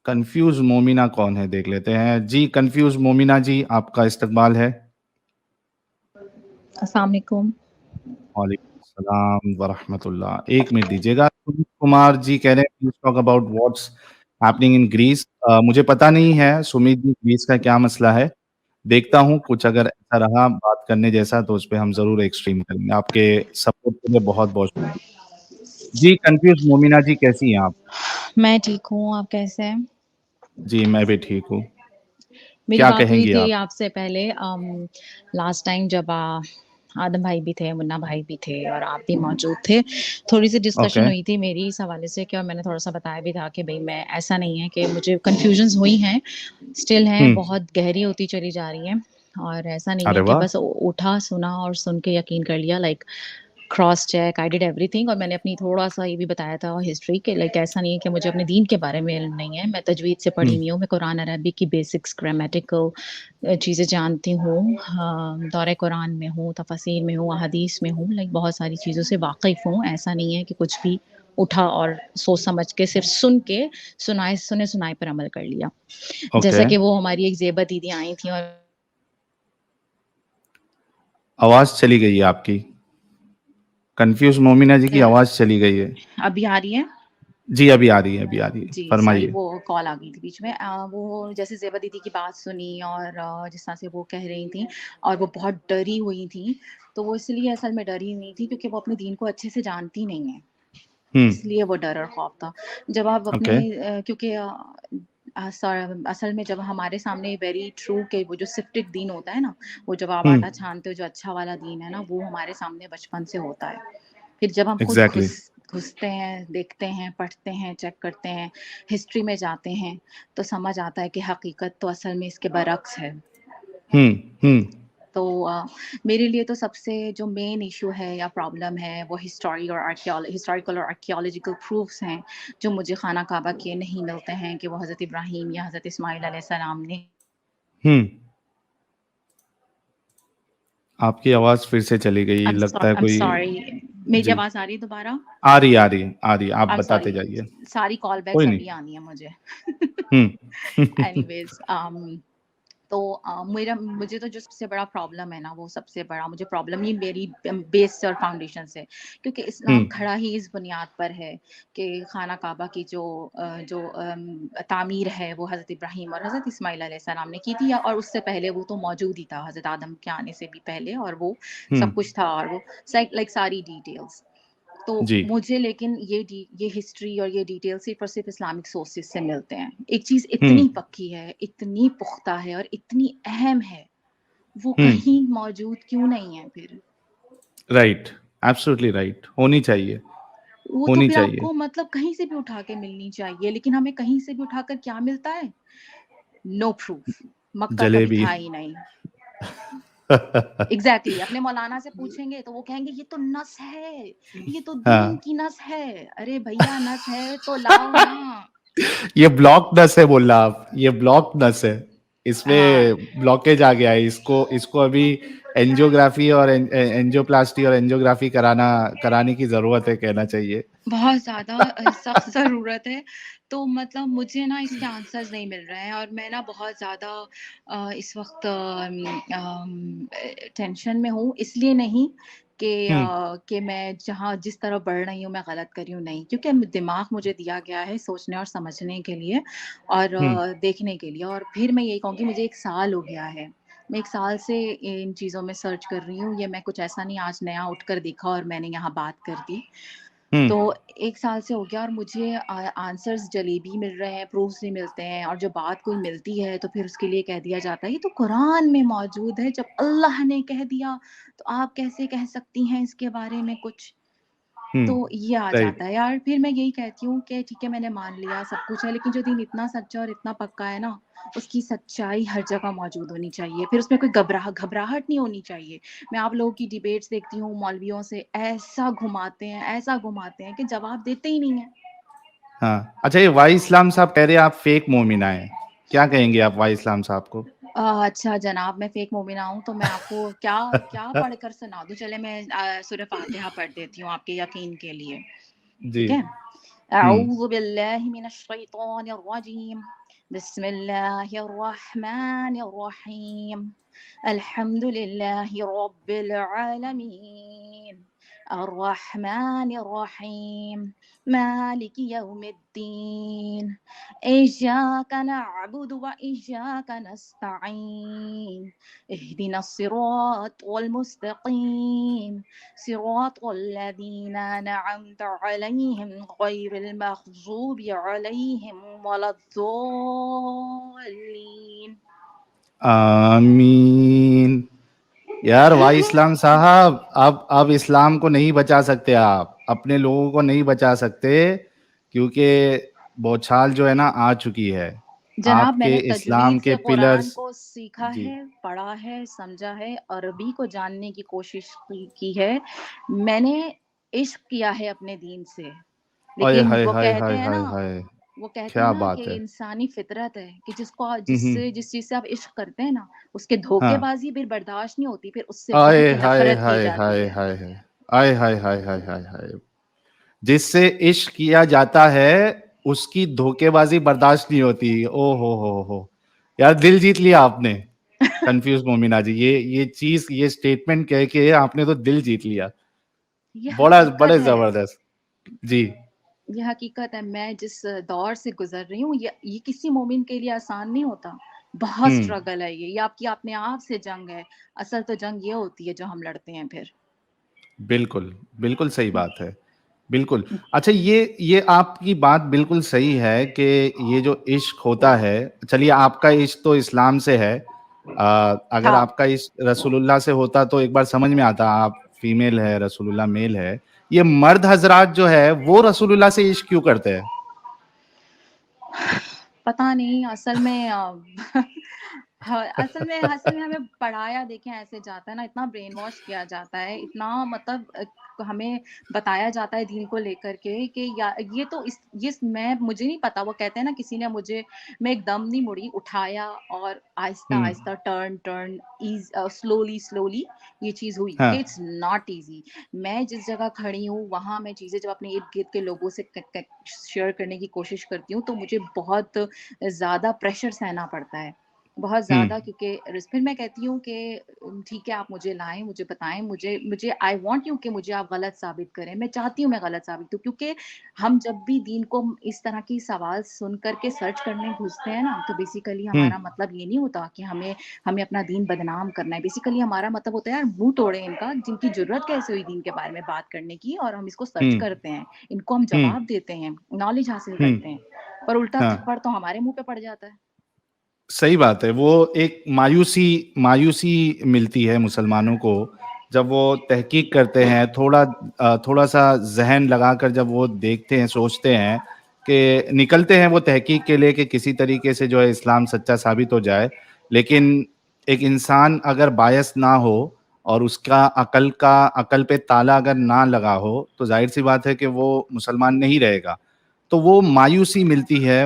Confuse Momina कौन है, देख लेते हैं जी। कंफ्यूज मोमिना जी, आपका इस्तकबाल है। अस्सलाम वालेकुम। वालेकुम सलाम वरहमतुल्लाह। एक मिनट दीजिएगा। सुमित कुमार जी कह रहे हैं please talk about what's happening in Greece. मुझे पता नहीं है सुमित जी ग्रीस का क्या मसला है। देखता हूँ कुछ अगर ऐसा रहा बात करने जैसा तो उस पर हम जरूर एक स्ट्रीम करेंगे। आपके सपोर्ट के लिए बहुत बहुत शुक्रिया जी। कंफ्यूज मोमिना जी, कैसी हैं आप? मैं ठीक हूँ, आप कैसे हैं? जी मैं भी ठीक हूँ। मेरी क्या बात हुई कहेंगी थी आप? आपसे पहले लास्ट टाइम जब आदम भाई भी थे, मुन्ना भाई भी थे और आप भी मौजूद थे। थोड़ी-सी ओके। डिस्कशन हुई थी मेरी इस हवाले से कि और मैंने थोड़ा-सा बताया भी था कि भई मैं ऐसा नहीं है कि मुझे कन्फ्यूजन्स हुई हैं, स्टिल हैं, हम्म। बहुत गहरी होती चली जा रही हैं और ऐसा नहीं अरे है कि वाह। बस उठा, सुना और सुन के यकीन कर लिया like cross check I did everything और मैंने अपनी थोड़ा-सा ये भी बताया था हिस्ट्री के लाइक ऐसा नहीं है कि मुझे अपने दीन के बारे में इल्म नहीं है। मैं तजवीद से पढ़ी हम्म। हुई हूँ, मैं कुरान अरबी की बेसिक्स ग्रामेटिकल चीज़ें जानती हूँ। दौरे कुरान में हूँ, तफसीर में हूँ, अहादीस में हूँ, लाइक बहुत सारी चीज़ों से वाक़िफ़ हूँ। ऐसा नहीं है कि कुछ भी उठा और सोच समझ के सिर्फ़ सुन के सुने-सुनाए पर अमल कर लिया। ओके। जैसा कि वो हमारी एक ज़ेबा दीदी आई थी और आवाज चली गई है आपकी। कंफ्यूज मोमिना जी की आवाज चली गई है। अभी आ रही है? जी अभी आ रही है, अभी आ रही है, जी, सॉरी फरमाइए। वो कॉल आ गई थी बीच में। वो जैसे ज़ेबा दीदी की बात सुनी और जिस तरह से वो कह रही थीं और वो बहुत डरी हुई थीं, तो वो इसलिए असल में डरी हुई थीं क्योंकि वो अपने दीन को अच्छे से जानती नहीं हैं, हम्म। इसलिए वो डर और खौफ था। जब आप अपने ओके। क्योंकि असल में जब हमारे सामने वेरी ट्रू के वो जो सिफ्टेड दीन होता है ना, वो जब आप आटा हम्म। छानते हो जो अच्छा वाला दीन है ना, वो हमारे सामने बचपन से होता है। फिर जब हम खुद एग्जैक्टली। घुसते हैं, देखते हैं, पढ़ते हैं, चेक करते हैं, हिस्ट्री में जाते हैं, तो समझ आता है कि हकीकत तो असल में इसके बरक्स है। हम्म। हम्म। तो मेरे लिए तो सबसे जो मेन इशू है या प्रॉब्लम है वो हिस्टोरिकल और आर्कियोलॉजिकल प्रूफ्स हैं जो मुझे खाना काबा के नहीं मिलते हैं कि वो हज़रत इब्राहीम या हज़रत इस्माइल अलैहिस्सलाम ने हम्म। आपकी आवाज फिर से चली गई, लगता है आई एम कोई। सॉरी मेरी जी। आवाज़ आ रही है दोबारा? आ रही, आ रही, आ रही, आप आई एम बताते सॉरी जाइए। सारी कॉल कोई बैक्स नहीं। अभी आनी है मुझे। हम्म। एनीवेज़ तो मेरा मुझे तो जो सबसे बड़ा प्रॉब्लम है ना, वो सबसे बड़ा मुझे प्रॉब्लम ही मेरी बेस और फाउंडेशन से क्योंकि इस्लाम हम्म। खड़ा ही इस बुनियाद पर है कि खाना काबा की जो तामीर है वो हज़रत इब्राहीम और हज़रत इस्माइल अलैहिस्सलाम ने की थी और उससे पहले वो तो मौजूद ही था हज़रत आदम के आने से भी पहले और वो हम्म। सब कुछ था और वो लाइक सारी डिटेल्स तो जी। मुझे लेकिन ये हिस्ट्री और ये डिटेल सिर्फ़ और सिर्फ़ इस्लामिक सोर्सेज़ से मिलते हैं। एक चीज़ हम्म। इतनी पक्की है, इतनी पुख्ता है और इतनी अहम है, वो हम्म। कहीं मौजूद क्यों नहीं है फिर? राइट। एब्सोल्युटली राइट, होनी चाहिए। वो तो होनी फिर चाहिए। आपको मतलब कहीं से भी उठा के मिलनी चाहिए, लेकिन हमें कहीं से भी उठाकर क्या मिलता है? No proof. मक्का कभी जलेबी। था ही नहीं। एग्ज़ैक्टली अपने मौलाना से पूछेंगे तो वो कहेंगे ये तो नस है, ये तो दीन हाँ। की नस है। अरे भैया नस है तो लाओ ना। ये ब्लॉक नस है बोल रहा आप, ये ब्लॉक नस है। हाँ। इसमें ब्लॉकेज आ गया है, इसको इसको अभी एंजियोग्राफी और एंजियोप्लास्टी और एंजियोग्राफी कराने की जरूरत है, कहना चाहिए। बहुत ज़्यादा सख्त ज़रूरत है। तो मतलब मुझे ना इसके आंसर्स नहीं मिल रहे हैं और मैं ना बहुत ज़्यादा इस वक़्त टेंशन में हूँ। इसलिए नहीं हम्म। कि मैं जहाँ जिस तरफ बढ़ रही हूँ मैं गलत कर रही हूँ, नहीं। क्योंकि दिमाग मुझे दिया गया है सोचने और समझने के लिए और हम्म। देखने के लिए और फिर मैं यही कहूँगी मुझे 1 साल हो गया है। मैं 1 साल से इन चीज़ों में सर्च कर रही हूँ। ये मैं कुछ ऐसा नहीं आज नया उठकर देखा और मैंने यहाँ बात कर दी। हम्म। तो 1 साल से हो गया और मुझे आंसर्स जलेबी मिल रहे हैं, प्रूफ्स नहीं मिलते हैं और जब बात कोई मिलती है तो फिर उसके लिए कह दिया जाता है ये तो कुरान में मौजूद है, जब अल्लाह ने कह दिया तो आप कैसे कह सकती हैं इसके बारे में कुछ? तो हम्म। ये आ राइट। जाता है यार, फिर मैं यही कहती हूँ कि ठीक है मैंने मान लिया सब कुछ है, लेकिन जो दीन इतना सच्चा और इतना पक्का है ना, उसकी सच्चाई हर जगह मौजूद होनी चाहिए। फिर उसमें कोई घबराहट नहीं होनी चाहिए। मैं आप लोगों की डिबेट्स देखती हूँ मौलवियों से, ऐसा घुमाते हैं कि जवाब देते ही नहीं हैं। हाँ, अच्छा, ये वाई इस्लाम साहब कह रहे हैं आप फेक मोमिना हैं। क्या कहेंगे आप वाई इस्लाम साहब को? अच्छा जनाब मैं फेक मोमिना हूँ तो मैं आपको क्या क्या पढ़कर सुना दूँ? चले मैं सूरह फ़ातिहा पढ़ देती हूँ आपके यकीन के लिए, जी। ठीक है? अऊज़ु बिल्लाहि मिनश शैतानिर रजीम बिस्मिल्लाहिर रहमानिर रहीम अल्हम्दुलिल्लाहि रब्बिल आलमीन अर्रहमानिर रहीम मालिकि यौमिद्दीन इय्याका नअबुदु व इय्याका नस्तईन इहदिनस सिरातल मुस्तकीम सिरातल लज़ीना अनअमत अलैहिम गैरिल मग़ज़ूबि अलैहिम वलद्दॉल्लीन। आमीन। यार भाई इस्लाम साहब, अब इस्लाम को नहीं बचा सकते, आप अपने लोगों को नहीं बचा सकते, क्योंकि बौछार जो है ना आ चुकी है। जनाब आपके मैंने इस्लाम तजवीद के से कुरान पिलर्स। को सीखा जी। है, पढ़ा है, समझा है, अरबी को जानने की कोशिश की है। मैंने इश्क किया है अपने दीन से, ओए लेकिन हाय वो हाय कहते हाय हैं हाय ना हाय, वो कहते हैं क्या ना कि बात है। इंसानी फितरत है कि हम्म। जिस चीज से आप इश्क करते हैं ना, उसके हाँ। धोखेबाजी फिर बर्दाश्त नहीं होती, फिर उससे आए बहुत हाय नफरत की हाय जाती हाय है। हाय हाय, आए हाय हाय हाय हाय हाय, जिससे इश्क किया जाता है उसकी धोखेबाजी बर्दाश्त नहीं होती। ओ हो, यार दिल जीत लिया आपने। कंफ्यूज मोमिना जी, ये स्टेटमेंट कह के आपने तो दिल जीत लिया। ये बड़ा हकीकत बड़े है, जबरदस्त। जी। ये हकीकत है। मैं जिस दौर से गुजर रही हूँ, ये किसी मोमिन के लिए आसान नहीं होता। बहुत हम्म। स्ट्रगल है ये आपकी अपने आप से जंग है। असल तो जंग ये होती है जो हम लड़ते हैं फिर। बिल्कुल, बिल्कुल सही बात है। बिल्कुल। अच्छा, ये आपकी बात बिल्कुल सही है कि ये जो इश्क होता है, चलिए आपका इश्क तो इस्लाम से है। अगर हाँ, आपका इश्क रसूलुल्लाह से होता तो एक बार समझ में आता, आप फीमेल है, रसूलुल्लाह मेल है। ये मर्द हजरात जो है वो रसूलुल्लाह से इश्क क्यों करते हैं? पता नहीं असल में असल में हमें पढ़ाया देखें ऐसे जाता है ना, इतना ब्रेन वॉश किया जाता है, इतना मतलब हमें बताया जाता है दीन को लेकर के कि ये तो ये मैं मुझे नहीं पता। वो कहते हैं ना, किसी ने मुझे, मैं एकदम नहीं मुड़ी, उठाया और आहिस्ता हम्म। आहिस्ता टर्न टर्न स्लोली स्लोली ये चीज़ हुई कि हाँ। It's not easy. मैं जिस जगह खड़ी हूँ वहाँ मैं चीज़ें जब अपने इर्द गिर्द के लोगों से शेयर करने की कोशिश करती हूँ, तो मुझे बहुत ज़्यादा प्रेशर सहना पड़ता है, बहुत हम्म। ज़्यादा। क्योंकि फिर मैं कहती हूँ कि ठीक है, आप मुझे लाएँ, मुझे बताएँ, मुझे मुझे आई वांट यू कि मुझे आप गलत साबित करें। मैं चाहती हूँ मैं गलत साबित हूँ, क्योंकि हम जब भी दीन को इस तरह की सवाल सुन कर के सर्च करने घुसते हैं ना, तो बेसिकली हम्म। हमारा मतलब ये नहीं होता कि हमें हमें अपना दीन बदनाम करना है। बेसिकली हमारा मतलब होता है, यार मुँह तोड़े इनका, जिनकी ज़रूरत कैसे हुई दीन के बारे में बात करने की, और हम इसको सर्च हम्म। करते हैं, इनको हम हम्म। जवाब देते हैं, नॉलेज हासिल हम्म। करते हैं, पर उल्टा हाँ, थप्पड़ तो हमारे मुँह पे पड़ जाता है। सही बात है। वो एक मायूसी मायूसी मिलती है मुसलमानों को जब वो तहकीक करते हैं, थोड़ा सा जहन लगाकर जब वो देखते हैं, सोचते हैं कि निकलते हैं वो तहकीक के लिए कि किसी तरीके से जो है इस्लाम सच्चा साबित हो जाए। लेकिन एक इंसान अगर बायस ना हो और उसका अकल पे ताला अगर ना लगा हो, तो जाहिर सी बात है कि वो मुसलमान नहीं रहेगा। तो वो मायूसी मिलती है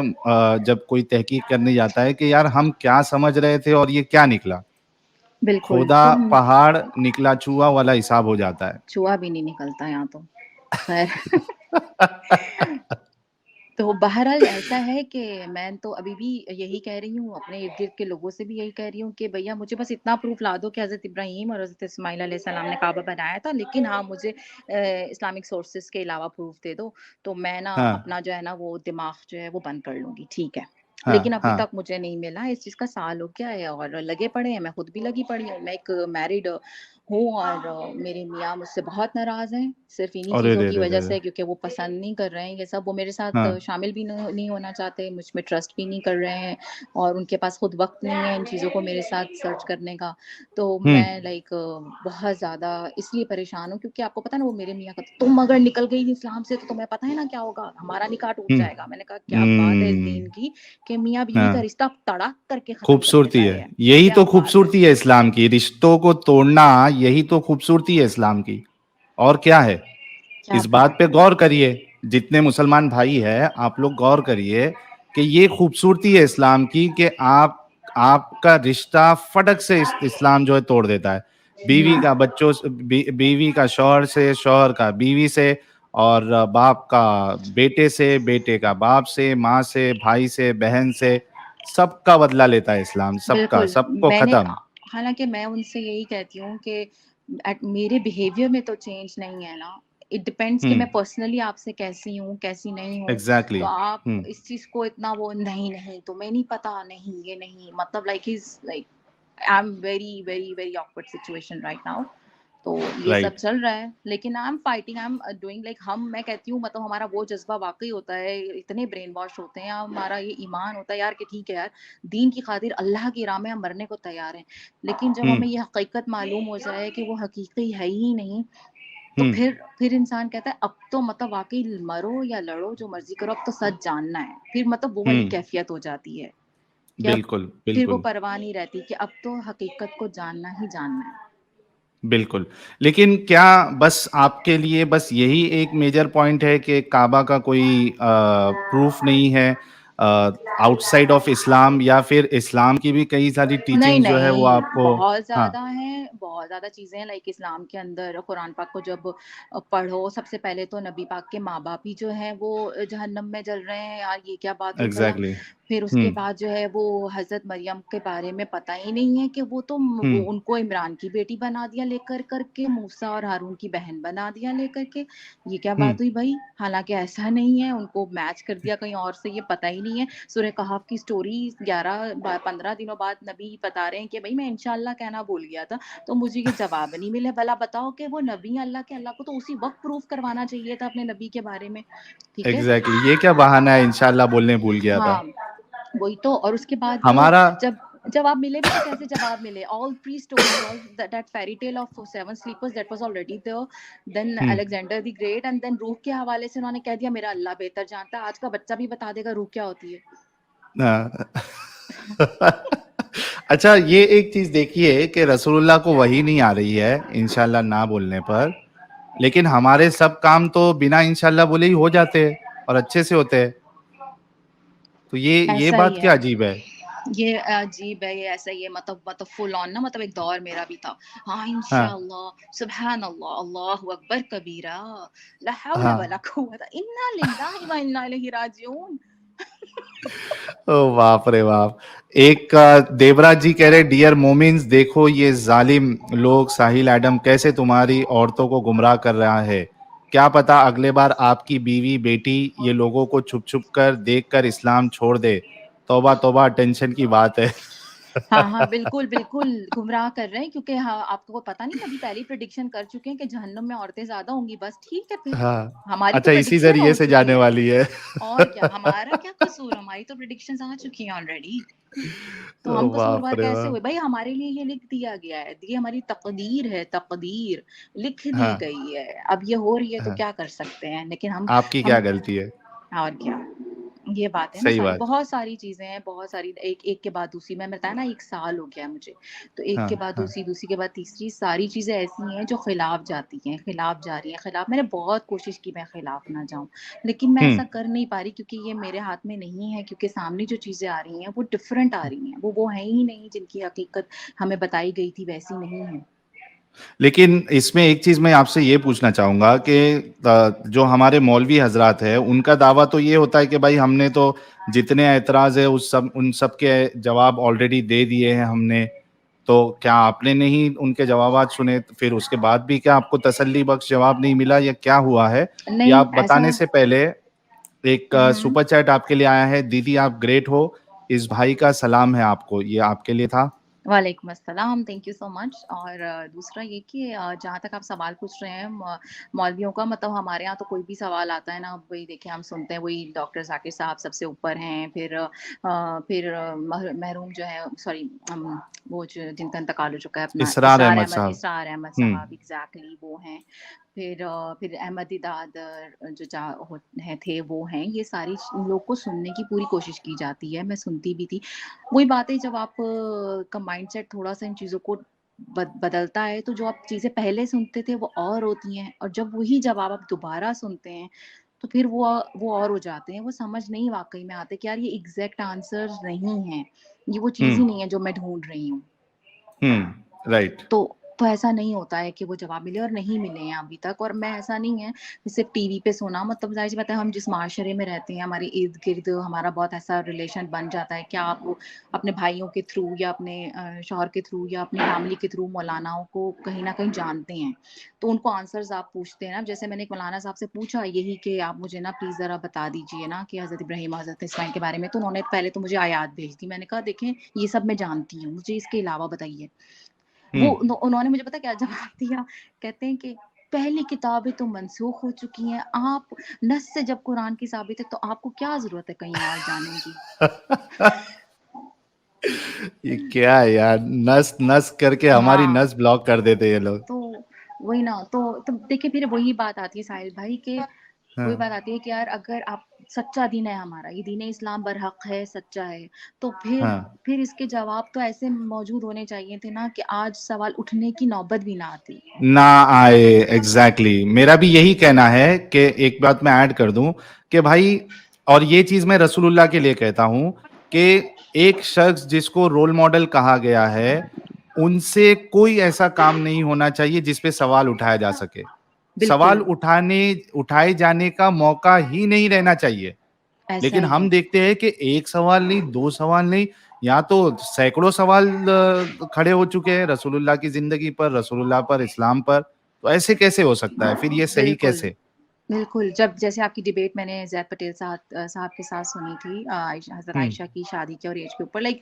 जब कोई तहकीक करने जाता है कि यार हम क्या समझ रहे थे और ये क्या निकला। बिल्कुल, खोदा तो पहाड़ निकला चूहा वाला हिसाब हो जाता है। चूहा भी नहीं निकलता यहाँ तो। खैर तो बहरहाल ऐसा है कि मैं तो अभी भी यही कह रही हूँ, अपने इर्द-गिर्द के लोगों से भी यही कह रही हूँ कि भैया मुझे बस इतना प्रूफ़ ला दो कि हज़रत इब्राहीम और हज़रत इस्माइल अलैहिस्सलाम ने काबा बनाया था, लेकिन हाँ, मुझे इस्लामिक सोर्सेज़ के अलावा प्रूफ़ दे दो, तो मैं ना हाँ, अपना जो है ना वो दिमाग जो है वो बंद कर लूँगी, ठीक है। लेकिन हाँ, अभी हाँ। तक मुझे नहीं मिला, इस चीज़ का साल हो गया है और लगे पड़े हैं, मैं खुद भी लगी पड़ी हूँ। मैं एक मैरिड हूँ और मेरे मियाँ मुझसे बहुत नाराज़ हैं, सिर्फ़ इन्हीं अरे चीज़ों रे की रे रे वज़ह रे! से, क्योंकि वो पसंद नहीं कर रहे हैं ये सब। वो मेरे साथ हाँ। शामिल भी नहीं होना चाहते, मुझ में ट्रस्ट भी नहीं कर रहे हैं और उनके पास खुद वक़्त नहीं है इन चीज़ों को मेरे साथ सर्च करने का। तो हुँ, मैं बहुत ज़्यादा इसलिए परेशान हूँ, क्योंकि आपको पता है ना, वो मेरे मियाँ कहते, "तुम अगर निकल गई इस्लाम से तो तुम्हें पता है ना क्या होगा? हमारा निकाह टूट हुँ, जाएगा।" मैंने कहा, "क्या बात है इस हुँ, दीन की कि मियाँ-बीवी का हाँ। रिश्ता तड़ाक करके ख़त्म कर देता खूबसूरती है। है। यही क्या तो बात है!" खूबसूरती है इस्लाम की, रिश्तों को तोड़ना, यही तो खूबसूरती है इस्लाम की। और क्या है? क्या इस बात बात पे है! गौर करिए, जितने मुसलमान भाई हैं, आप लोग गौर करिए कि ये खूबसूरती है इस्लाम की कि आपका रिश्ता फटक से इस्लाम जो है तोड़ देता है। बीवी हुँ, का बच्चों से, बीवी का शौहर से, शौहर का बीवी से, और बाप का बेटे से, बेटे का बाप से, माँ से, भाई से, बहन से, सबका बदला लेता है इस्लाम, सबका, बिल्कुल, सबको मैंने खत्म। हालाँकि मैं उनसे यही कहती हूँ कि मेरे बिहेवियर में तो चेंज नहीं है ना। इट डिपेंड्स कि हम्म। मैं पर्सनली आपसे कैसी हूँ, कैसी नहीं हूँ। एग्जैक्टली। तो आप हम्म। इस चीज़ को इतना वो नहीं, नहीं तुम्हें नहीं पता, नहीं ये नहीं मतलब like he is like I am very, very, very awkward situation right now. तो ये सब राइट। चल रहा है, लेकिन I am fighting, I am doing like मैं कहती हूँ मतलब हमारा वो जज़्बा वाक़ई होता है, इतने ब्रेन वॉश होते हैं, हमारा ये ईमान होता है यार कि ठीक है यार, दीन की खातिर अल्लाह की राह में हम मरने को तैयार हैं। लेकिन जब हम्म। हमें ये हकीकत मालूम हो जाए कि वो हकीकत है ही नहीं, तो हम्म। फिर इंसान कहता है अब तो मतलब वाक़ई मरो या लड़ो जो मर्ज़ी करो, अब तो सच जानना है। फिर मतलब वो वाली हम्म। कैफ़ियत हो जाती है कि अब बिल्कुल फिर वो बिल्कुल। परवाह नहीं रहती कि अब तो हकीकत को जानना ही जानना है। बिल्कुल। लेकिन क्या बस आपके लिए बस यही एक मेजर पॉइंट है कि काबा का कोई प्रूफ नहीं है आउटसाइड ऑफ इस्लाम, या फिर इस्लाम की भी कई सारी नहीं, टीचिंग्स जो है वो नहीं, आपको? बहुत हाँ। ज़्यादा हैं, बहुत ज़्यादा चीज़ें हैं लाइक इस्लाम के अंदर कुरान पाक को जब पढ़ो, सबसे पहले तो नबी पाक के माँ-बाप ही जो हैं वो जहन्नम में जल रहे हैं, यार ये क्या बात हुई भला? एग्ज़ैक्टली। फिर उसके हुँ, बाद जो है वो हज़रत मरियम के बारे में पता ही नहीं है कि वो तो हुँ, वो उनको इमरान की बेटी बना दिया लेकर कर के, मूसा और हारून की बहन बना दिया लेकर के, ये क्या हुँ, बात हुई भई? हालाँकि ऐसा नहीं है, उनको मैच कर दिया कहीं और से, ये पता ही नहीं है। सूरह कहफ की स्टोरी 15 दिनों बाद नबी बता रहे हैं कि भई मैं इंशाअल्लाह कहना भूल गया था, तो मुझे ये जवाब नहीं मिले। भला बताओ कि वो नबी हैं अल्लाह के, अल्लाह को तो उसी वक़्त प्रूफ करवाना चाहिए था अपने नबी के बारे में, ठीक है? एग्ज़ैक्टली। ये क्या बहाना है, इंशाअल्लाह बोलने भूल गया था। हाँ, वही तो और उसके बाद हमारा जब जवाब मिले भी तो कैसे जवाब मिले? All 3 stories, all that fairy tale of 7 sleepers that was already there, then हुँ। Alexander the great and then रूह के हवाले से उन्होंने कह दिया मेरा अल्लाह बेहतर जानता है। आज का बच्चा भी बता देगा रूह क्या होती है। हाँ। अच्छा, ये एक चीज़ देखिए कि रसूलुल्लाह को वही नहीं आ रही है इंशाअल्लाह ना बोलने पर, लेकिन हमारे सब काम तो बिना इंशाअल्लाह बोले ही हो जाते हैं और अच्छे से होते हैं। तो ये ऐसा ही बात क्या है। अजीब है? ये अजीब है, ये ऐसा ही है मतलब फुल ऑन ना मतलब एक दौर मेरा भी था। हाँ, हाँ, इंशाअल्लाह, सुबहान अल्लाह, अल्लाहु अकबर कबीरा, ला हौला हाँ। वला कुव्वता इन्ना लिल्लाहि व इन्ना इलैहि राजिऊन। ओह बाप रे बाप! एक देवराज जी कह रहे डियर मोमिन्स, देखो ये जालिम लोग साहिल एडम कैसे तुम्हारी औरतों को गुमराह कर रहा है। क्या पता अगले बार आपकी बीवी बेटी ये लोगों को छुप छुप कर देख कर इस्लाम छोड़ दे। तौबा तौबा, टेंशन की बात है। हाँ, हाँ, बिल्कुल, बिल्कुल गुमराह कर रहे हैं क्योंकि हाँ, आपको पता नहीं नबी पहले ही प्रेडिक्शन कर चुके हैं कि जहन्नम में औरतें ज़्यादा होंगी, बस ठीक है फिर। हाँ। हमारी तो अच्छा, इसी प्रेडिक्शन ज़रिए हो से चुकी जाने है। वाली है। और क्या, हमारा क्या कसूर? हमारी तो प्रेडिक्शंस आ चुकी हैं ऑलरेडी। तो हम ओह बाप कसूरवार रे कैसे हुए? बाप! भई हमारे लिए ये लिख दिया गया है, ये हमारी तकदीर है, तकदीर लिख दी हाँ, गई है। अब ये हो रही है तो हाँ। क्या कर सकते हैं? लेकिन आपकी क्या हम गलती है? और क्या? ये बात है ना सही सारी, बात। बहुत सारी चीज़ें हैं, बहुत सारी एक एक के बाद दूसरी मैंने बताया ना 1 साल हो गया है मुझे। तो एक हाँ, के बाद हाँ। दूसरी, दूसरी के बाद तीसरी, सारी चीज़ें ऐसी हैं जो खिलाफ जाती हैं, खिलाफ जा रही हैं, खिलाफ मैंने बहुत कोशिश की मैं खिलाफ ना जाऊँ, लेकिन मैं हुँ। ऐसा कर नहीं पा रही क्योंकि ये मेरे हाथ में नहीं है क्योंकि सामने जो चीज़ें आ रही हैं वो डिफरेंट आ रही हैं। वो हैं ही नहीं जिनकी हकीकत हमें बताई गई थी वैसी नहीं है। लेकिन इसमें एक चीज़ मैं आपसे ये पूछना चाहूँगा कि जो हमारे मौलवी हज़रात हैं, उनका दावा तो ये होता है कि भाई हमने तो जितने ऐतराज़ है उन सब के जवाब ऑलरेडी दे दिए हैं हमने। तो क्या आपने नहीं उनके जवाबात सुने? तो फिर उसके बाद भी क्या आपको तसल्ली बख्श जवाब नहीं मिला, या क्या हुआ है? या नहीं आप ऐसा बताने से पहले एक हुँ। सुपर चैट आपके लिए आया है, दीदी आप ग्रेट हो, इस भाई का सलाम है आपको, ये आपके लिए था? वालेकुम अस्सलाम, थैंक यू सो मच और दूसरा ये कि जहाँ तक आप सवाल पूछ रहे हैं मौलवियों का मतलब हमारे यहाँ तो कोई भी सवाल आता है ना वही देखिए हम सुनते हैं वही डॉक्टर ज़ाकिर साहब सबसे ऊपर हैं फिर मरहूम जो है सॉरी वो जो जिनका इंतकाल हो चुका है अपना इसरार अहमद साहब। इसरार अहमद हुँ। साहब एग्जैक्टली वो हैं फिर अहमद दिदाद जो हैं थे वो हैं ये सारी लोग को सुनने की पूरी कोशिश की जाती है मैं सुनती भी थी वही बात है जब आप का माइंडसेट थोड़ा-सा इन चीज़ों को बदलता है, तो जो आप चीज़ें पहले सुनते थे वो और होती हैं और जब वही जवाब आप दोबारा सुनते हैं, तो फिर वो और हो जाते हैं। वो समझ नहीं वाक़ई में आते कि यार ये एग्ज़ैक्ट आंसर्स नहीं हैं। ये वो हुँ, चीज़ ही नहीं है जो मैं ढूँढ रही हूँ। हुँ, राइट। तो तो ऐसा नहीं होता है कि वो जवाब मिले और नहीं मिले हैं अभी तक। और मैं ऐसा नहीं है कि सिर्फ़ टीवी पे सुना, मतलब ज़ाहिर-सी बात है हम जिस माशरे में रहते हैं, हमारे इर्द-गिर्द हमारा बहुत ऐसा रिलेशन बन जाता है कि आप अपने भाइयों के थ्रू या अपने शौहर के थ्रू या अपनी फैमिली के थ्रू मौलानाओं को कहीं न कहीं जानते हैं। तो उनको आंसर्स आप पूछते हैं ना, जैसे मैंने एक मौलाना साहब से पूछा यही कि आप मुझे ना प्लीज़ ज़रा बता दीजिए ना कि हज़रत इब्राहीम, हज़रत इस्माइल के बारे में, तो उन्होंने पहले तो मुझे आयात भेज दी। मैंने कहा देखें ये सब मैं जानती हूँ, मुझे इसके अलावा बताइए। वो हुँ। उन्होंने मुझे पता क्या जवाब दिया, कहते हैं कि पहली किताबें तो मनसूख हो चुकी हैं, आप नस से जब कुरान की साबित है तो आपको क्या ज़रूरत है कहीं और जाने की? ये क्या है यार, नस नस करके हमारी हाँ। नस ब्लॉक कर देते ये लोग। तो वही ना, तो देखिए फिर वही बात आती है साहिल भाई कि वही हाँ। बात आती है कि यार अगर आप सच्चा दीन है हमारा, ये दीन इस्लाम बरहक है, सच्चा है, तो हाँ। फिर इसके जवाब तो ऐसे मौजूद होने चाहिए थे ना कि आज सवाल उठने की नौबत भी ना आती। ना आए, एग्जैक्टली मेरा भी यही कहना है कि एक बात मैं ऐड कर दूं कि भाई, और ये चीज मैं रसूलुल्लाह के लिए कहता हूं कि एक शख्स जिसको रोल मॉडल कहा गया है, उनसे कोई ऐसा काम नहीं होना चाहिए जिस पे सवाल उठाया जा सके। सवाल बिल्कुल, उठाए जाने का मौका ही नहीं रहना चाहिए। ऐसा लेकिन ही हम है। देखते हैं कि एक सवाल नहीं, दो सवाल नहीं, यहाँ तो सैकड़ों सवाल खड़े हो चुके हैं रसूलुल्लाह की जिंदगी पर, रसूलुल्लाह पर, इस्लाम पर। तो ऐसे कैसे हो सकता है? फिर ये सही बिल्कुल, कैसे? बिल्कुल, जब जैसे आपकी डिबेट मैंने ज़ैद पटेल साहब के साथ सुनी थी, हज़रत हुँ। आयशा की शादी के और एज के ऊपर, लाइक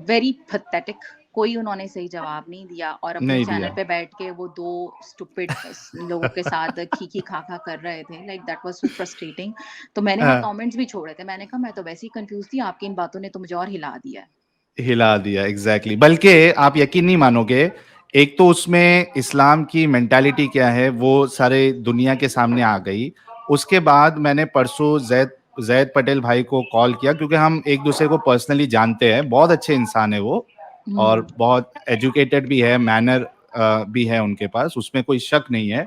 वेरी पैथेटिक, कोई उन्होंने सही जवाब नहीं दिया और अपने नहीं चैनल दिया। पे बैठ के वो 2 स्टूपिड लोगों के साथ खी-खा-खा कर रहे थे, like that was so frustrating. तो मैंने वहाँ हाँ, कमेंट्स भी छोड़े थे, मैंने कहा मैं तो वैसे ही कन्फ्यूज़ थी, आपकी इन बातों ने तो मुझे और हिला दिया है। हिला दिया, एग्ज़ैक्टली। बल्कि आप यकीन नहीं मानोगे, एक तो उसमें इस्लाम की मेंटालिटी क्या है, वो सारे दुनिया के सामने आ गई। उसके बाद मैंने परसों ज़ैद पटेल भाई को कॉल किया, क्योंकि हम एक-दूसरे को पर्सनली जानते हैं, बहुत अच्छे इंसान हैं वो, हुँ, और बहुत एजुकेटेड भी है, मैनर भी है उनके पास, उसमें कोई शक नहीं है।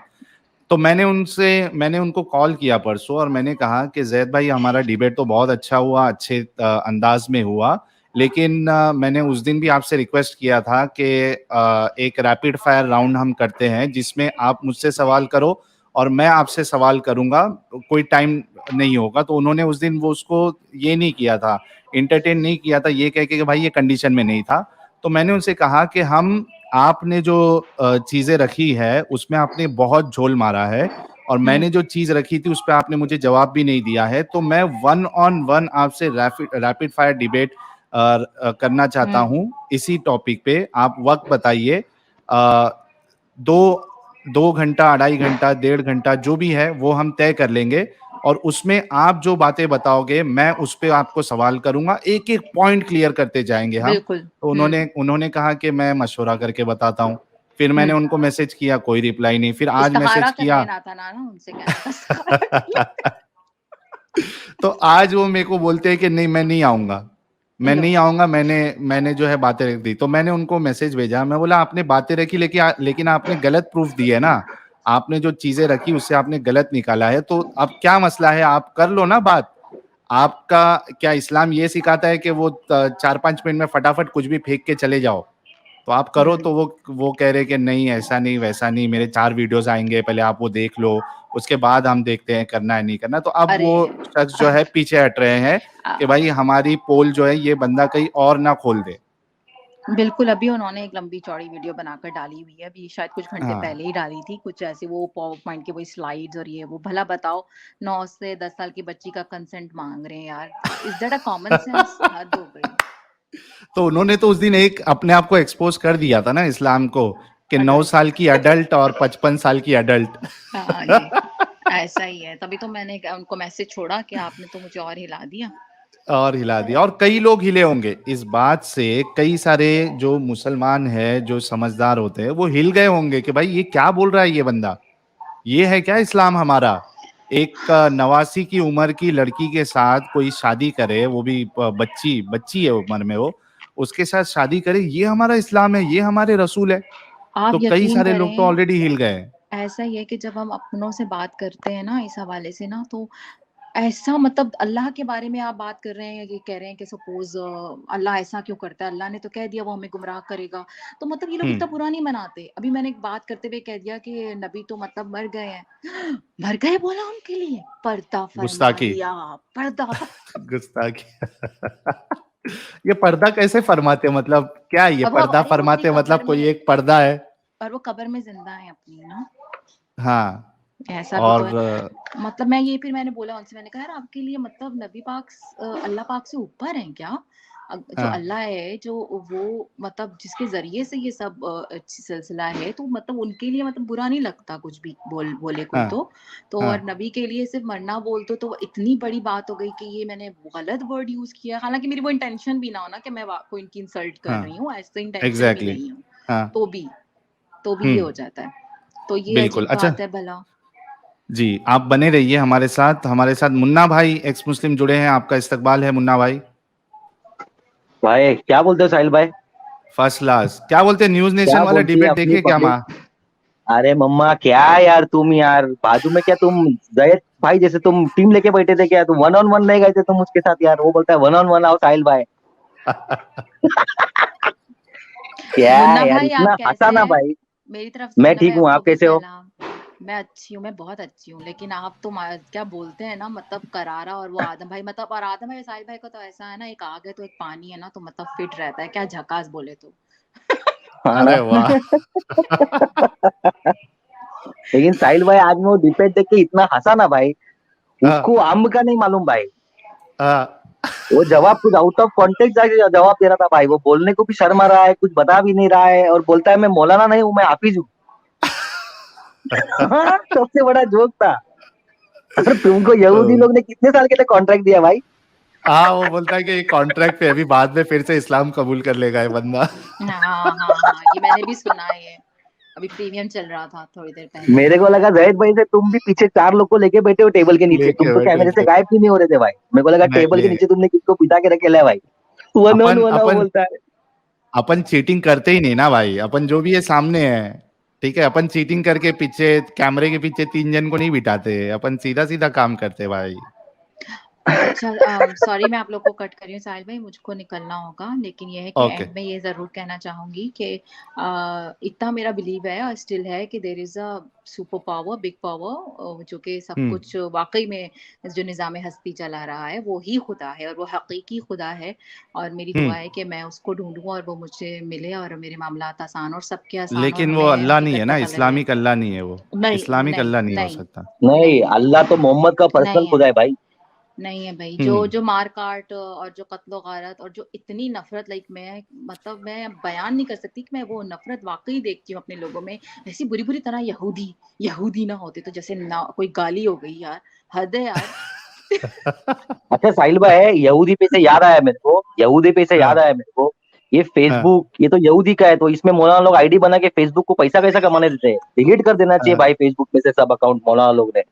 तो मैंने उनको कॉल किया परसों और मैंने कहा कि ज़ैद भाई, हमारा डिबेट तो बहुत अच्छा हुआ, अच्छे अंदाज में हुआ, लेकिन मैंने उस दिन भी आपसे रिक्वेस्ट किया था कि एक रैपिड फायर राउंड हम करते हैं जिसमें आप मुझसे सवाल करो और मैं आपसे सवाल करूंगा, कोई टाइम नहीं होगा। तो उन्होंने उस दिन वो उसको ये नहीं किया था, इंटरटेन नहीं किया था, ये कह के कि भाई ये कंडीशन में नहीं था। तो मैंने उनसे कहा कि हम आपने जो चीज़ें रखी है, उसमें आपने बहुत झोल मारा है और हुँ, मैंने जो चीज़ रखी थी, उस पे आपने मुझे जवाब भी नहीं दिया है। तो मैं वन ऑन वन आपसे रैपिड फायर डिबेट करना चाहता हुँ, हूँ, इसी टॉपिक पे। आप वक़्त बताइए, अ, 2 2 घंटा, 2.5 घंटा, 1.5 घंटा जो भी है, वो हम तय कर लेंगे और उसमें आप जो बातें बताओगे, मैं उस पे आपको सवाल करूँगा। एक-एक पॉइंट क्लियर करते जाएँगे हम। बिल्कुल, तो हुँ, उन्होंने कहा कि मैं मशवरा करके बताता हूँ। फिर मैंने हुँ। उनको मैसेज किया, कोई रिप्लाई नहीं। फिर आज इस्तिखारा मैसेज कर किया। लेना था ना उनसे, कहना था इस्तिखारा कर लेते। तो आज वो मेरे को बोलते हैं कि नहीं, मैं नहीं आऊँगा। मैं लो, नहीं आऊँगा, मैंने मैंने जो है बातें रख दी। तो मैंने उनको मैसेज भेजा, मैं बोला आपने बातें रखी, लेकिन आपने गलत प्रूफ दिए ना। आपने जो चीज़ें रखी उससे आपने गलत निकाला है, तो अब क्या मसला है, आप कर लो ना बात। आपका क्या इस्लाम ये सिखाता है कि वो 4-5 मिनट में फटाफट कुछ भी फेंक के चले जाओ? तो आप करो। हुँ, तो वो कह रहे कि नहीं, ऐसा नहीं, वैसा नहीं, मेरे 4 वीडियोज़ आएँगे, पहले आप वो देख लो, उसके बाद हम देखते हैं करना है, नहीं करना। तो अब अरे! वो शख्स जो है पीछे हट रहे हैं कि अ, भाई हमारी पोल जो है ये बंदा कहीं और ना खोल दे। बिल्कुल, अभी उन्होंने एक लंबी-चौड़ी वीडियो बनाकर डाली हुई है, अभी शायद कुछ घंटे हाँ। पहले ही डाली थी, कुछ ऐसे वो पावर पॉइंट की वही स्लाइड्स और ये वो। भला बताओ 9 से 10 साल की बच्ची का कंसेंट माँग रहे हैं यार, is that a common sense? हद हो गई। तो उन्होंने तो उस दिन एक अपने आप को एक्सपोज़ कर दिया था ना इस्लाम को, कि 9 अडल्ट। साल की अडल्ट और 55 साल की अडल्ट। हाँ जी, ऐसा ही है, तभी तो मैंने उनको मैसेज छोड़ा कि आपने तो मुझे और हिला दिया। और हिला दिया, और कई लोग हिले होंगे इस बात से। कई सारे जो मुसलमान हैं, जो समझदार होते हैं, वो हिल गए होंगे कि भाई ये क्या बोल रहा है ये बंदा? ये है क्या इस्लाम हमारा? एक 89 की उम्र की लड़की के साथ कोई शादी करे, वो भी बच्ची बच्ची है उम्र में वो, उसके साथ शादी करे, ये हमारा इस्लाम है, ये हमारे रसूल है। आप तो कई यकीन सारे लोग तो करें, ऑलरेडी हिल गए हैं। ऐसा ही है कि जब हम अपनों से बात करते हैं ना इस हवाले से ना, तो ऐसा मतलब अल्लाह के बारे में आप बात कर रहे हैं, ये कह रहे हैं कि सपोज़ अल्लाह ऐसा क्यों करता है? अल्लाह ने तो कह दिया वो हमें गुमराह करेगा। तो मतलब ये लोग हुँ, इतना बुरा नहीं मनाते। अभी मैंने एक बात करते हुए कह दिया कि नबी तो मतलब मर गए हैं। मर गए बोला उनके लिए? पर्दा फरमा गुस्ताखी, लिया, पर्दा तो गुस्ताखी। ये पर्दा कैसे फरमाते हैं? मतलब क्या है ये अब वो पर्दा अरे वो अपनी फरमाते हैं, मतलब कब्र कोई में एक पर्दा है? और वो कब्र में ज़िंदा हैं अपनी ना, हाँ, ऐसा भी तो और है। मतलब मैं ये फिर मैंने बोला उनसे, मैंने कहा यार आपके लिए मतलब नबी पाक अल्लाह पाक से ऊपर हैं क्या? जो हाँ, अल्लाह है जो वो मतलब जिसके ज़रिए से ये सब सिलसिला है, तो मतलब उनके लिए मतलब बुरा नहीं लगता कुछ भी बोले कोई हाँ, तो। तो और हाँ, नबी के लिए सिर्फ़ मरना बोल दो तो वो इतनी बड़ी बात हो गई कि ये मैंने गलत वर्ड यूज़ किया। हालाँकि मेरी वो इंटेंशन भी ना हो ना कि मैं वा को इनकी इंसल्ट कर हाँ, रही हूँ, ऐसी इंटेंशन भी एग्ज़ैक्टली, नहीं हो। हाँ, तो भी तो भी हुँ, ये हो जाता है। तो ये बिल्कुल। अजीब अच्छा, बात है भला। जी, आप बने रहिए हमारे साथ मुन्ना भाई एक्स मुस्लिम जुड़े हैं, आपका इस्तकबाल है मुन्ना भाई। भाई क्या बोलते हो साहिल भाई? First class. क्या बोलते हैं, न्यूज़ नेशन क्या वाला बोलती है डिबेट अपनी देखे क्या पब्लिक? मा अरे मम्मा क्या यार, तुम यार बाजू में क्या तुम जैद भाई जैसे तुम टीम लेके बैठे थे क्या? तुम वन ऑन वन नहीं गए थे तुम उसके साथ यार? वो बोलता है वन ऑन वन आओ साहिल भाई। क्या मुन्ना यार भाई आप इतना हंसा कैसे ना हैं? भाई। मेरी तरफ से मैं मुन्ना ठीक भाई हूँ, आपको आप भी कैसे हो? सलाम। मैं अच्छी हूँ, मैं बहुत अच्छी हूँ, लेकिन आप तो क्या बोलते हैं ना मतलब करारा, और वो आदम भाई मतलब, और आदम भाई साहिल भाई को तो ऐसा है ना, एक आग है तो एक पानी है ना, तो मतलब फिट रहता है, क्या झकास बोले तो। हाँ ना। अरे वाह! लेकिन साहिल भाई आज मैं वो डिबेट देख के इतना हंसा ना भाई। हाँ, उसको अम्ब का नहीं मालूम भाई। हाँ। वो जवाब कुछ आउट ऑफ कॉन्टेक्स्ट जाके जवाब दे रहा था भाई। वो बोलने को भी शर्म आ रहा है, कुछ बता भी नहीं रहा है, और बोलता है मैं मौलाना नहीं हूँ, मैं हाफिज हूँ। हाँ, सबसे बड़ा जोक था। और तुमको यहूदी तो लोग ने कितने साल के लिए कॉन्ट्रैक्ट दिया भाई? हाँ, वो बोलता है कि कॉन्ट्रैक्ट पे अभी बाद में फिर से इस्लाम कबूल कर लेगा ये बंदा। हाँ हाँ हाँ, ये मैंने भी सुना है ये। अभी प्रीमियम चल रहा था थोड़ी देर पहले। मेरे को लगा जैद भाई से तुम भी पीछे चार लोग को लेके बैठे हो टेबल के नीचे, तुम लेके तो बैठे कैमरे से थे। गायब भी नहीं हो रहे थे भाई। मेरे को लगा नहीं, टेबल के नहीं। नीचे तुमने किसको पिटा के रखे है भाई। वन ऑन अपन वन आओ अपन बोलता है। अपन चीटिंग करते ही नहीं ना भाई, अपन जो भी है सामने है। ठीक है, अपन चीटिंग करके पीछे कैमरे के पीछे 3 जन को नहीं बिठाते, अपन सीधा-सीधा काम करते भाई। अच्छा सॉरी मैं आप लोग को कट कर रही हूँ साहिल भाई, मुझको निकलना होगा, लेकिन ये है कि ओके। एंड में ये ज़रूर कहना चाहूँगी कि इतना मेरा बिलीव है और स्टिल है कि there is a super power, big power, जो कि सब हुँ, कुछ वाक़ई में जो निज़ाम हस्ती चला रहा है, वो ही खुदा है और वो हकीकी खुदा है। और मेरी हुँ। दुआ है कि मैं उसको ढूँढूँ और वो मुझे मिले और मेरे मामलात आसान और सबके आसान और लेकिन वो हमें अल्लाह नहीं है हकीकत ना, पता लगे। इस्लामिक अल्लाह नहीं है वो। नहीं, इस्लामिक नहीं, अल्लाह नहीं हो नहीं, सकता। नहीं, नहीं, अल्लाह तो मोहम्मद का पर्सनल नहीं है। खुदा है भाई। नहीं है भाई, जो हुँ। जो मार-काट और जो कत्लो-गारत और जो इतनी नफ़रत, लाइक मैं मतलब मैं बयान नहीं कर सकती कि मैं वो नफ़रत वाक़ई देखती हूँ अपने लोगों में। ऐसी बुरी-बुरी तरह यहूदी, यहूदी ना होते तो जैसे ना कोई गाली हो गई यार, हद है यार। अच्छा साहिल भाई, यहूदी पे से याद आया मेरे को, यहूदी पे से हाँ, याद आया मेरे को। ये हाँ, फेसबुक, ये तो यहूदी का है, तो इसमें मौलाना लोग आईडी बना के फेसबुक को पैसा कैसा कमाने देते हैं? डिलीट कर देना चाहिए हाँ। भाई फेसबुक में से सब अकाउंट मौलाना लोग ने।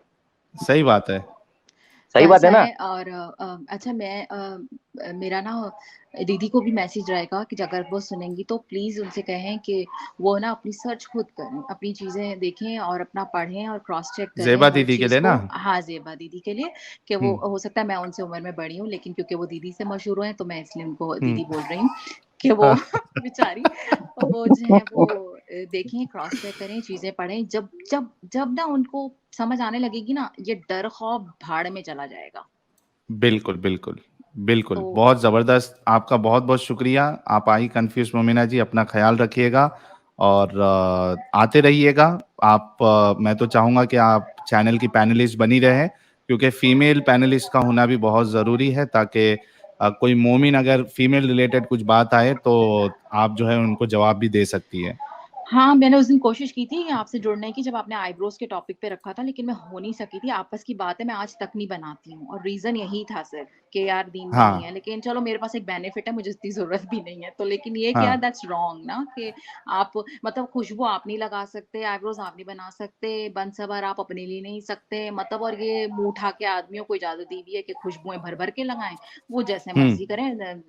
सही बात है। तो सही बात ऐसा है ना? है और अच्छा मैं मेरा ना दीदी को भी मैसेज रहेगा कि अगर वो सुनेंगी तो प्लीज़ उनसे कहें कि वो ना अपनी सर्च खुद करें, अपनी चीज़ें देखें और अपना पढ़ें और क्रॉस चेक करें ज़ेबा हर दीदी के चीज़ लिए को। ना? हाँ, ज़ेबा दीदी के लिए कि हुँ, वो हो सकता है मैं उनसे उम्र में बड़ी हूँ, लेकिन क्योंकि वो दीदी से मशहूर हैं तो मैं इसलिए उनको हुँ। दीदी बोल रही हूँ कि वो बेचारी वो जो है वो देखें, क्रॉस चेक करें, चीज़ें पढ़ें। जब जब जब ना उनको समझ आने लगेगी ना, ये डर खौफ भाड़ में चला जाएगा। बिल्कुल, बिल्कुल। बिल्कुल, तो बहुत ज़बरदस्त, आपका बहुत-बहुत शुक्रिया। आप आई कन्फ्यूज़ मोमिना जी, अपना ख़्याल रखिएगा और आते रहिएगा। मैं तो चाहूँगा कि आप चैनल की पैनलिस्ट बनी रहें, क्योंकि फीमेल पैनलिस्ट का होना भी बहुत ज़रूरी है, ताकि कोई मोमिन अगर फीमेल रिलेटेड कुछ बात आए, तो आप जो है उनको जवाब भी दे सकती हैं। हाँ, मैंने उस दिन कोशिश की थी आपसे जुड़ने की जब आपने आईब्रोज़ के टॉपिक पे रखा था, लेकिन मैं हो नहीं सकी थी। आपस की बातें मैं आज तक नहीं बनाती हूँ और रीज़न यही था सिर्फ़ कि यार दीन में नहीं हाँ, है। लेकिन चलो मेरे पास एक बेनिफिट है, मुझे इतनी ज़रूरत भी नहीं है। तो लेकिन ये कि हाँ। यार दैट्स रॉन्ग ना कि आप मतलब खुशबू आप नहीं लगा सकते, आईब्रोज़ आप नहीं बना सकते, बन-सवर आप अपने लिए नहीं सकते मतलब, और ये मुँह उठा के आदमियों को इजाज़त दी हुई है कि खुशबुएँ भर-भर के लगाएँ, वो जैसे हुँ। मर्ज़ी करें।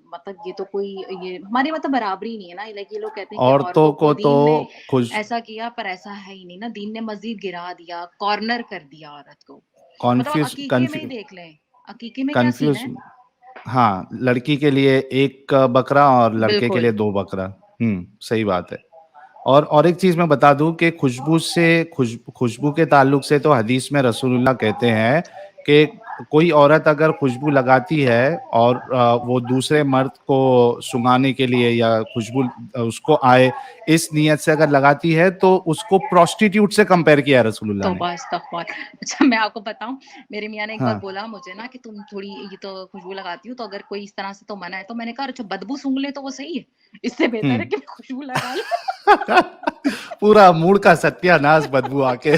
मतलब ये तो कोई ये हमारी मतलब बराबरी नहीं है ना। लाइक ये लोग कहते हैं कि औरतों औरतों को को तो दीन ने खुश ऐसा किया, पर ऐसा है ही नहीं ना, दीन ने मज़ीद गिरा दिया, कॉर्नर कर दिया औरत को। मतलब कॉन्फ्यूज अकीके में ही देख लें, अकीके में क्या सीन कंफ्यूज है? हाँ, लड़की के लिए 1 बकरा और लड़के के बिल्कुल। लिए 2 बकरा। सही बात है। और एक चीज़ मैं बता दूँ कि खुशबू के ताल्लुक से तो हदीस में रसूलुल्लाह कहते हैं कि कोई औरत अगर खुशबू लगाती है और वो दूसरे मर्द को सुंघाने के लिए या खुशबू उसको आए, इस नियत से अगर लगाती है तो उसको प्रोस्टिट्यूट से कंपेयर किया है रसूलुल्लाह ने। तौबा इस्तग़फ़ार। अच्छा मैं आपको बताऊँ, मेरे मियाँ ने एक बार हाँ। बोला मुझे ना कि तुम थोड़ी ये तो खुशबू लगाती हो, तो अगर कोई इस तरह से तो मना है, तो मैंने कहा अच्छा बदबू सूँघ ले तो वो सही है। इससे बेहतर है हुँ। कि मैं खुशबू लगा लूँ। पूरा मूड का सत्यानाश बदबू आके।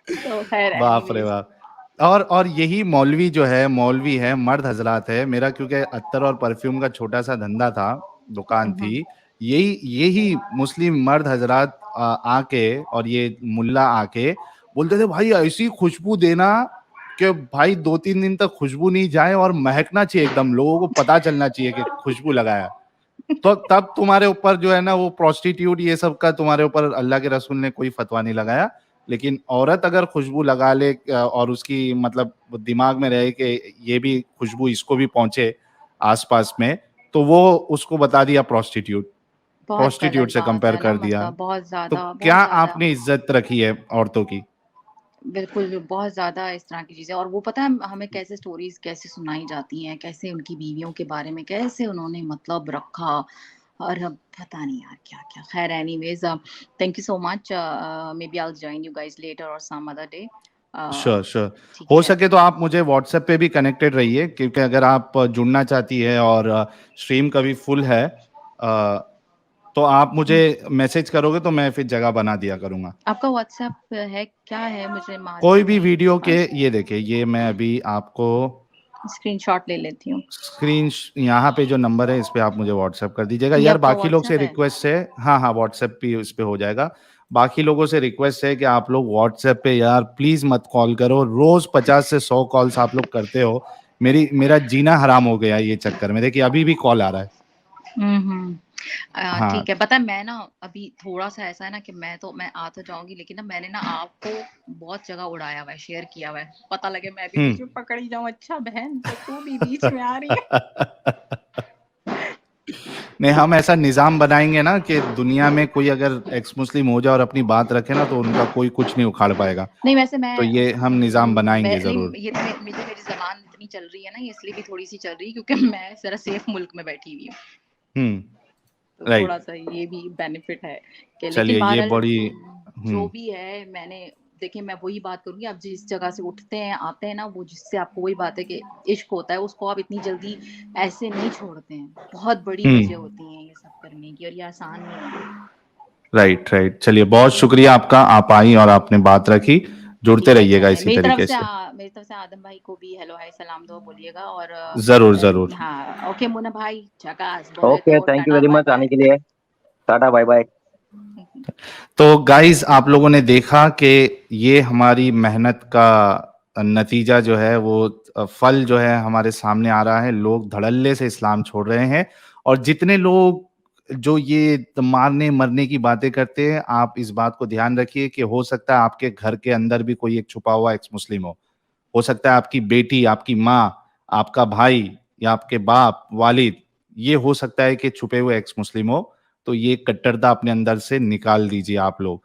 तो ख़ैर बाप रे एनीवेज़। बाप! और यही मौलवी जो है, मौलवी है, मर्द हज़रात है, मेरा क्योंकि अत्तर और परफ्यूम का छोटा-सा धंधा था, दुकान हुँ, हुँ। थी, यही यही मुस्लिम मर्द हज़रात आके और ये मुल्ला आके बोलते थे, "भाई ऐसी खुशबू देना कि भाई 2-3 दिन तक खुशबू नहीं जाए और महकना चाहिए एकदम, लोगों को पता चलना चाहिए कि खुशबू लगाया।" तो तब तुम्हारे ऊपर जो है ना वो प्रोस्टिट्यूट ये सब का तुम्हारे ऊपर अल्लाह के रसूल ने कोई फतवा नहीं लगाया। लेकिन औरत अगर खुशबू लगा ले और उसकी मतलब दिमाग में रहे कि ये भी खुशबू इसको भी पहुँचे आस-पास में, तो वो उसको बता दिया प्रोस्टिट्यूट। बहुत प्रोस्टिट्यूट गलत से बात कंपेयर है ना, कर दिया। मतलब बहुत तो ज़्यादा, क्या बहुत ज़्यादा। आपने इज़्ज़त रखी है औरतों की? बिल्कुल, बहुत ज़्यादा इस तरह की चीज़ें, और वो पता है हमें कैसे स्टोरीज़ कैसे सुनाई जाती हैं, कैसे उनकी बीवियों के बारे में कैसे उन्होंने मतलब रखा, और अब पता नहीं यार क्या-क्या। ख़ैर anyways, thank you so much, maybe I will join you guys later और some other day. Sure, sure. ठीक हो है। सके तो आप मुझे व्हाट्सएप पे भी कनेक्टेड रहिए क्योंकि अगर आप जुड़ना चाहती है और स्ट्रीम कभी फुल है तो आप मुझे हुँ। मैसेज करोगे तो मैं फिर जगह बना दिया करूँगा। आपका व्हाट्सएप है क्या है? मुझे कोई मालूम भी नहीं। वीडियो के ये देखिए, ये मैं अभी आपको स्क्रीनशॉट ले लेती हूँ। यहाँ पे जो नंबर है इस पे आप मुझे व्हाट्सएप कर दीजिएगा। ये यार आपका बाकी लोग से व्हाट्सएप है? रिक्वेस्ट है हाँ, हाँ, व्हाट्सएप भी इस पे हो जाएगा। बाकी लोगों से रिक्वेस्ट है कि आप लोग व्हाट्सएप पे यार प्लीज़ मत कॉल करो। रोज़ 50 से 100 कॉल्स आप लोग करते हो। मेरा जीना हराम हो गया है ये चक्कर में। देखिए अभी भी कॉल आ रहा है। हुँ, हुँ। हाँ, ठीक है, पता है मैं ना अभी थोड़ा-सा ऐसा है ना कि मैं आ तो जाऊँगी, लेकिन ना मैंने ना आपको बहुत जगह उड़ाया हुआ है, शेयर किया हुआ है। पता लगे मैं भी हुँ। बीच में पकड़ी जाऊँ, अच्छा बहन तो तू भी बीच में आ रही है। नहीं, हम ऐसा निज़ाम बनाएँगे ना कि दुनिया में कोई अगर एक्स मुस्लिम हो जाए और अपनी बात रखे ना तो उनका कोई कुछ नहीं उखाड़ पाएगा। नहीं वैसे तो ये हम निज़ाम मैं बनाएँगे नहीं ज़रूर। ये मेरी ज़बान इतनी चल रही है ना, इसलिए भी थोड़ी-सी चल रही है क्योंकि मैं ज़रा सेफ मुल्क में बैठी हुई हूँ। हुँ, तो राइट। थोड़ा-सा ये भी बेनिफिट है कि, लेकिन चलिए ये बहरहाल बड़ी जो हुँ, भी है मैंने देखिए मैं वही बात करूँगी, आप जिस जगह से उठते हैं, आते हैं ना, वो जिससे आपको वही बात है कि इश्क होता है, उसको आप इतनी जल्दी ऐसे नहीं छोड़ते हैं। बहुत बड़ी हुँ, वजह होती है ये सब करने की, और ये आसान नहीं होता। Right, right. चलिए बहुत शुक्रिया आपका, आप आई और आपने बात रखी। जुड़ते ठीक है, रहिएगा ठीक है। इसी तरीके से। मेरी तरफ से आदम भाई को भी हेलो, हाय, सलाम दुआ बोलिएगा, और ज़रूर, ज़रूर। हाँ, ओके मुन्ना भाई, झकास, बोले ओके, तो thank you tata, very much आने बाय-बाय। के लिए। Tata, bye bye. तो गाइज़ आप लोगों ने देखा कि ये हमारी मेहनत का नतीजा जो है वो फल जो है हमारे सामने आ रहा है। लोग धड़ल्ले से इस्लाम छोड़ रहे हैं और जितने लोग जो ये मारने-मरने की बातें करते हैं, आप इस बात को ध्यान रखिए कि हो सकता है आपके घर के अंदर भी कोई एक छुपा हुआ एक्स मुस्लिम हो। हो सकता है आपकी बेटी, आपकी माँ, आपका भाई या आपके बाप, वालिद, ये हो सकता है कि छुपे हुए एक्स मुस्लिम हो, तो ये कट्टरता अपने अंदर से निकाल दीजिए आप लोग।